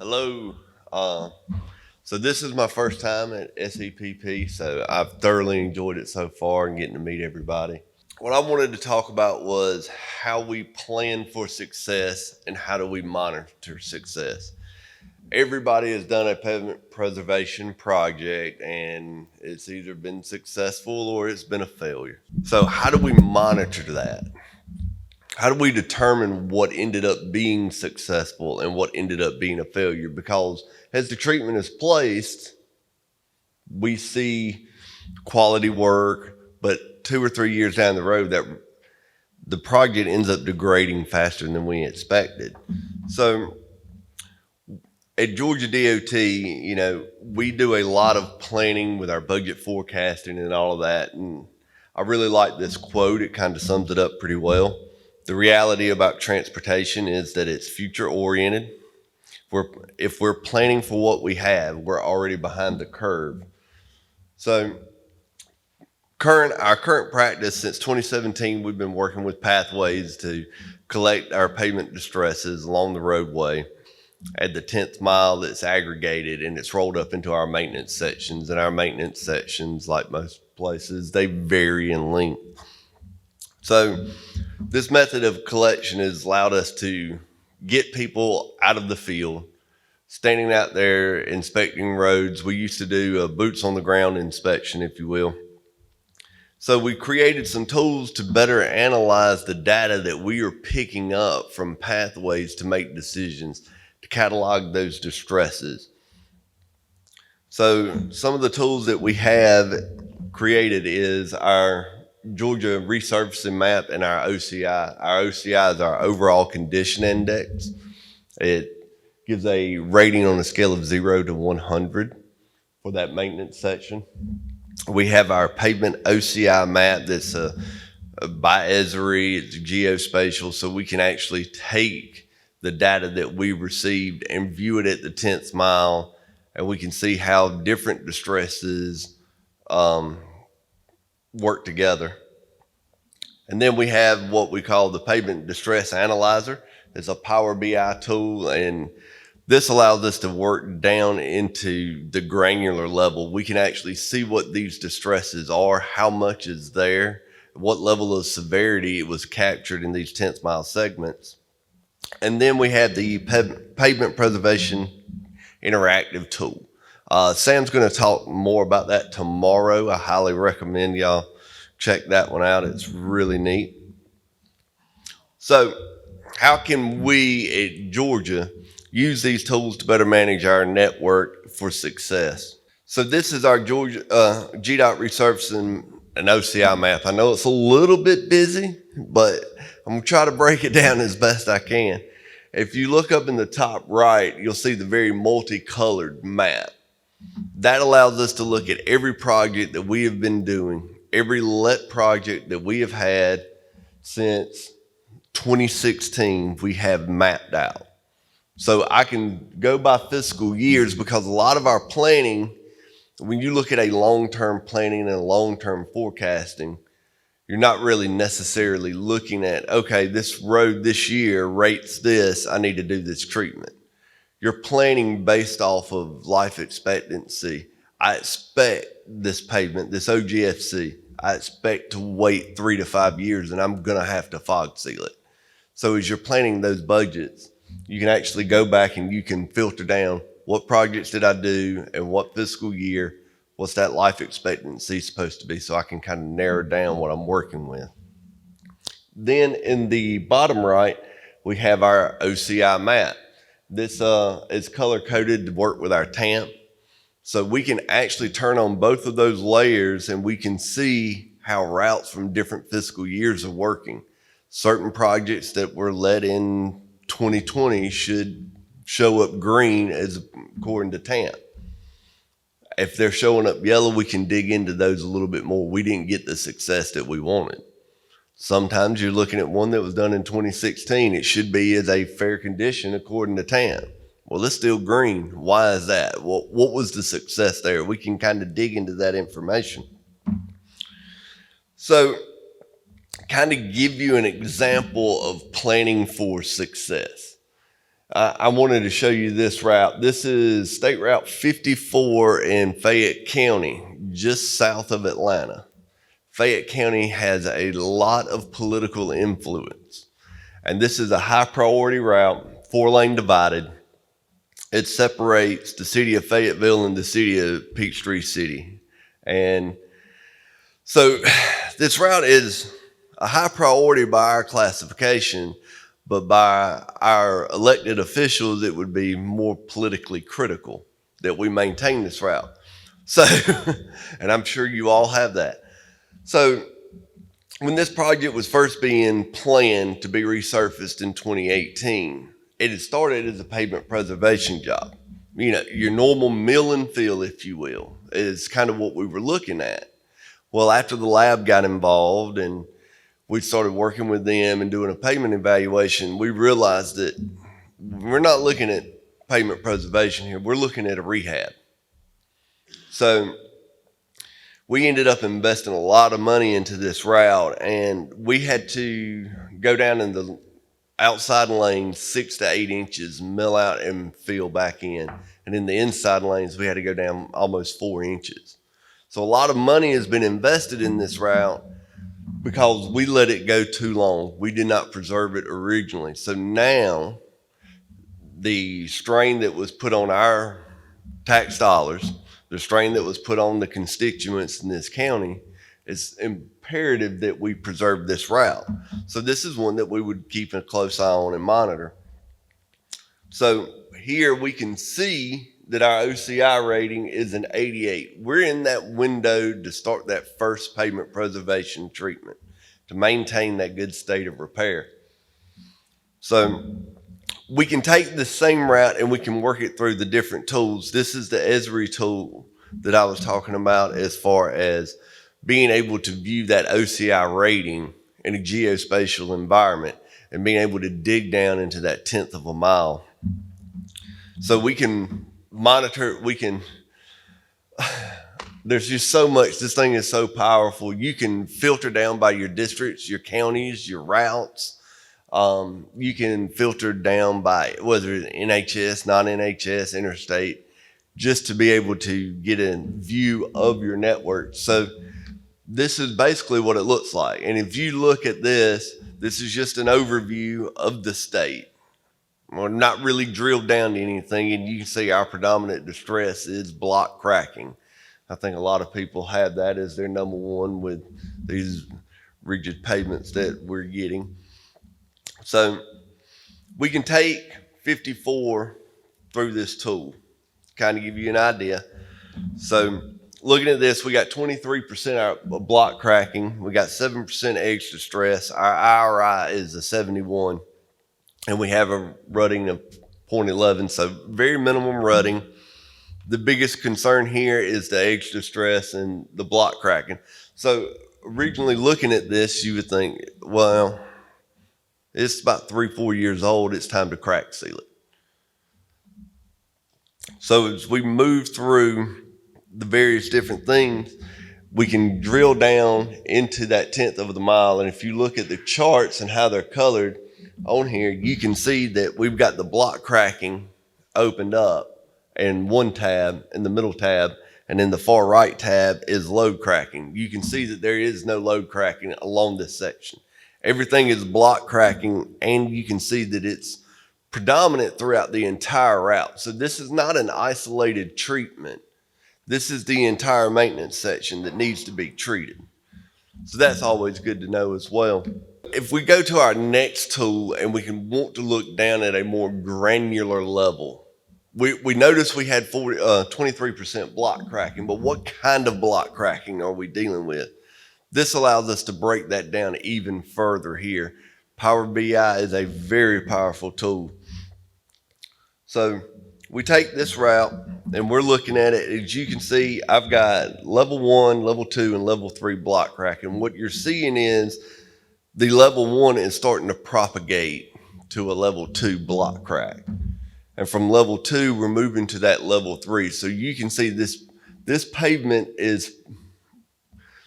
Hello. Uh, so this is my first time at SEPP, so I've thoroughly enjoyed it so far and getting to meet everybody. What I wanted to talk about was how we plan for success and how do we monitor success. Everybody has done a pavement preservation project and it's either been successful or it's been a failure. So how do we monitor that? How do we determine what ended up being successful and what ended up being a failure? Because as the treatment is placed, we see quality work, but 2 or 3 years down the road, that the project ends up degrading faster than we expected. So at Georgia DOT, we do a lot of planning with our budget forecasting and all of that. And I really like this quote. It kind of sums it up pretty well. The reality about transportation is that it's future oriented. If we're planning for what we have, we're already behind the curve. So our current practice since 2017, we've been working with pathways to collect our pavement distresses along the roadway. At the 10th mile, that's aggregated and it's rolled up into our maintenance sections. And our maintenance sections, like most places, they vary in length. So this method of collection has allowed us to get people out of the field, standing out there inspecting roads. We used to do a boots on the ground inspection, if you will. So we created some tools to better analyze the data that we are picking up from pathways to make decisions, to catalog those distresses. So some of the tools that we have created is our Georgia resurfacing map and our OCI. Our OCI is our overall condition index. It gives a rating on a scale of 0 to 100 for that maintenance section. We have our pavement OCI map that's by ESRI, it's geospatial, so we can actually take the data that we received and view it at the 10th mile, and we can see how different distresses work together. And then we have what we call the Pavement Distress Analyzer. It's a Power BI tool, and this allows us to work down into the granular level. We can actually see what these distresses are, how much is there, what level of severity it was captured in these 10th mile segments. And then we have the Pavement Preservation Interactive tool. Sam's going to talk more about that tomorrow. I highly recommend y'all check that one out. It's really neat. So how can we at Georgia use these tools to better manage our network for success? So this is our Georgia GDOT resurfacing and OCI map. I know it's a little bit busy, but I'm gonna try to break it down as best I can. If you look up in the top right, you'll see the very multicolored map. That allows us to look at every project that we have been doing, every LET project that we have had since 2016, we have mapped out. So I can go by fiscal years because a lot of our planning, when you look at a long-term planning and a long-term forecasting, you're not really necessarily looking at, okay, this road this year rates this, I need to do this treatment. You're planning based off of life expectancy. I expect this pavement, this OGFC, I expect to wait 3 to 5 years and I'm gonna have to fog seal it. So as you're planning those budgets, you can actually go back and you can filter down what projects did I do and what fiscal year, what's that life expectancy supposed to be, so I can kind of narrow down what I'm working with. Then in the bottom right, we have our OCI map. This is color coded to work with our TAMP. So we can actually turn on both of those layers and we can see how routes from different fiscal years are working. Certain projects that were let in 2020 should show up green as according to TAMP. If they're showing up yellow, we can dig into those a little bit more. We didn't get the success that we wanted. Sometimes you're looking at one that was done in 2016. It should be as a fair condition according to TAMP. Well, it's still green. Why is that? What was the success there? We can kind of dig into that information. So kind of give you an example of planning for success. I wanted to show you this route. This is State Route 54 in Fayette County, just south of Atlanta. Fayette County has a lot of political influence, and this is a high priority route, 4-lane divided. It separates the city of Fayetteville and the city of Peachtree City. And so this route is a high priority by our classification, but by our elected officials, it would be more politically critical that we maintain this route. So, and I'm sure you all have that. So when this project was first being planned to be resurfaced in 2018, it had started as a pavement preservation job. You know, your normal mill and fill, if you will, is kind of what we were looking at. Well, after the lab got involved and we started working with them and doing a pavement evaluation, we realized that we're not looking at pavement preservation here. We're looking at a rehab. So we ended up investing a lot of money into this route, and we had to go down in the outside lanes 6 to 8 inches, mill out and fill back in. And in the inside lanes, we had to go down almost 4 inches. So a lot of money has been invested in this route because we let it go too long. We did not preserve it originally. So now the strain that was put on our tax dollars, the strain that was put on the constituents in this county, it's imperative that we preserve this route. So this is one that we would keep a close eye on and monitor. So here we can see that our OCI rating is an 88. We're in that window to start that first pavement preservation treatment to maintain that good state of repair. So we can take the same route and we can work it through the different tools. This is the ESRI tool that I was talking about as far as being able to view that OCI rating in a geospatial environment and being able to dig down into that 1/10 of a mile. So we can monitor, there's just so much. This thing is so powerful. You can filter down by your districts, your counties, your routes. You can filter down by whether it's NHS, non-NHS, interstate, just to be able to get a view of your network. So this is basically what it looks like. And if you look at this, this is just an overview of the state. We're not really drilled down to anything, and you can see our predominant distress is block cracking. I think a lot of people have that as their number one with these rigid pavements that we're getting. So we can take 54 through this tool, kind of give you an idea. So looking at this, we got 23% of block cracking. We got 7% edge distress. Our IRI is a 71. And we have a rutting of 0.11, so very minimum rutting. The biggest concern here is the edge distress and the block cracking. So originally looking at this, you would think, well, it's about 3-4 years old. It's time to crack seal it. So as we move through the various different things, we can drill down into that 1/10 of the mile. And if you look at the charts and how they're colored on here, you can see that we've got the block cracking opened up in one tab, in the middle tab, and in the far right tab is load cracking. You can see that there is no load cracking along this section. Everything is block cracking, and you can see that it's predominant throughout the entire route. So this is not an isolated treatment. This is the entire maintenance section that needs to be treated. So that's always good to know as well. If we go to our next tool and we can want to look down at a more granular level, we noticed we had 23% block cracking, but what kind of block cracking are we dealing with? This allows us to break that down even further here. Power BI is a very powerful tool. So we take this route and we're looking at it. As you can see, I've got level 1, level 2, and level 3 block cracking. What you're seeing is the level 1 is starting to propagate to a level 2 block crack. And from level 2, we're moving to that level 3. So you can see this pavement is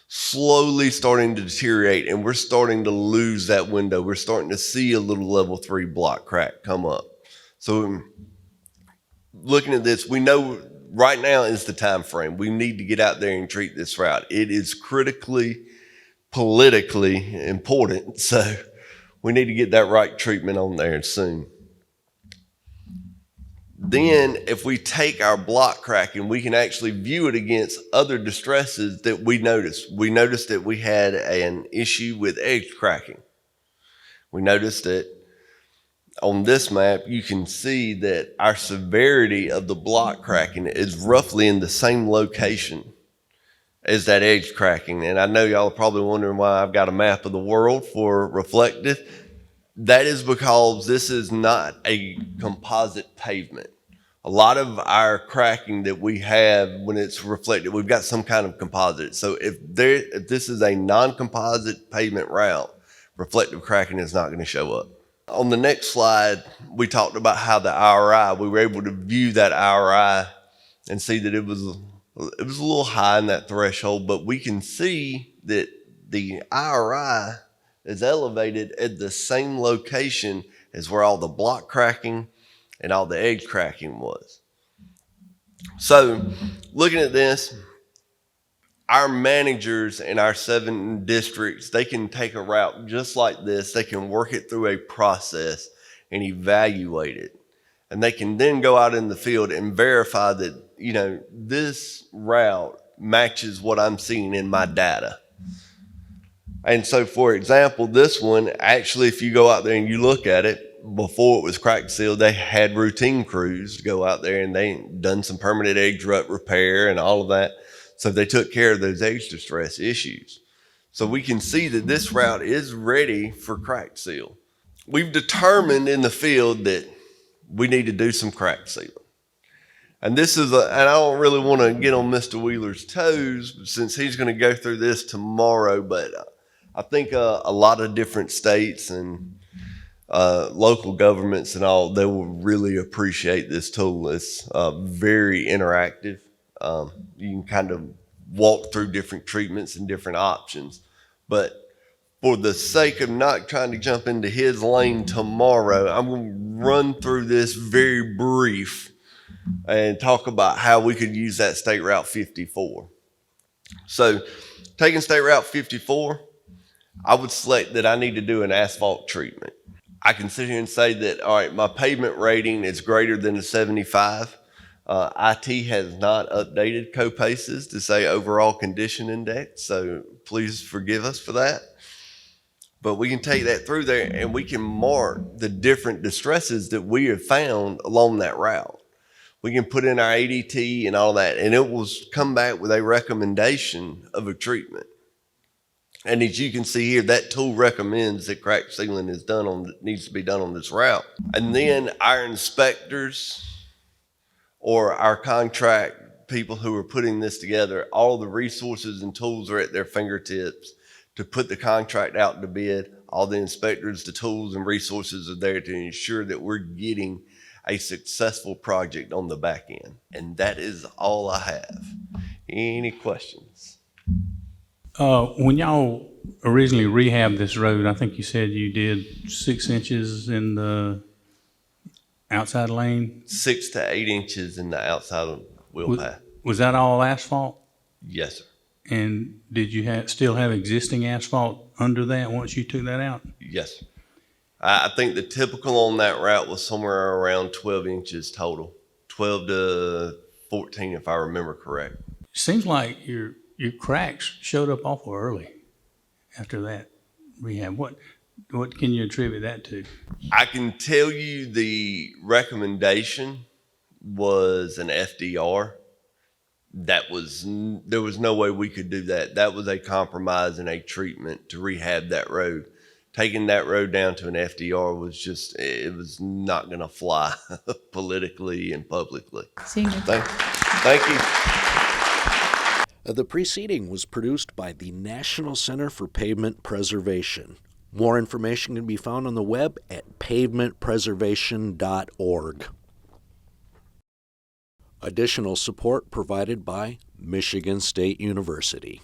slowly starting to deteriorate, and we're starting to lose that window. We're starting to see a little level 3 block crack come up. So looking at this, we know right now is the time frame. We need to get out there and treat this route. It is critically, politically important. So we need to get that right treatment on there soon. Then if we take our block cracking, we can actually view it against other distresses that we noticed. We noticed that we had an issue with edge cracking. We noticed that on this map, you can see that our severity of the block cracking is roughly in the same location as that edge cracking. And I know y'all are probably wondering why I've got a map of the world for reflective. That is because this is not a composite pavement. A lot of our cracking that we have when it's reflected, we've got some kind of composite. So if this is a non-composite pavement route, reflective cracking is not going to show up. On the next slide, we talked about how the IRI, we were able to view that IRI and see that it was a little high in that threshold, but we can see that the IRI is elevated at the same location as where all the block cracking and all the edge cracking was. So looking at this, our managers in our 7 districts, they can take a route just like this. They can work it through a process and evaluate it. And they can then go out in the field and verify that, you know, this route matches what I'm seeing in my data. And so, for example, this one, actually, if you go out there and you look at it, before it was crack sealed, they had routine crews go out there and they done some permanent edge rut repair and all of that. So they took care of those edge distress issues. So we can see that this route is ready for crack seal. We've determined in the field that we need to do some crack sealing. And this is and I don't really want to get on Mr. Wheeler's toes since he's going to go through this tomorrow, but I think a lot of different states and local governments and all, they will really appreciate this tool. It's very interactive. You can kind of walk through different treatments and different options. But for the sake of not trying to jump into his lane tomorrow, I'm going to run through this very brief and talk about how we could use that State Route 54. So taking State Route 54, I would select that I need to do an asphalt treatment. I can sit here and say that, all right, my pavement rating is greater than a 75. IT has not updated COPACES to say overall condition index, so please forgive us for that. But we can take that through there and we can mark the different distresses that we have found along that route. We can put in our ADT and all that, and it will come back with a recommendation of a treatment. And as you can see here, that tool recommends that crack sealing is needs to be done on this route. And then our inspectors or our contract people who are putting this together, all the resources and tools are at their fingertips to put the contract out to bid. All the inspectors, the tools and resources are there to ensure that we're getting a successful project on the back end. And that is all I have. Any questions? When y'all originally rehabbed this road, I think you said you did 6 inches in the outside lane. 6 to 8 inches in the outside of wheel path. Was that all asphalt? Yes, sir. And did you still have existing asphalt under that once you took that out? Yes, sir. I think the typical on that route was somewhere around 12 inches total, 12 to 14 if I remember correct. Seems like your cracks showed up awful early after that rehab. What can you attribute that to? I can tell you the recommendation was an FDR. There was no way we could do that. That was a compromise and a treatment to rehab that road. Taking that road down to an FDR it was not going to fly politically and publicly. Senior. Thank you. The preceding was produced by the National Center for Pavement Preservation. More information can be found on the web at pavementpreservation.org. Additional support provided by Michigan State University.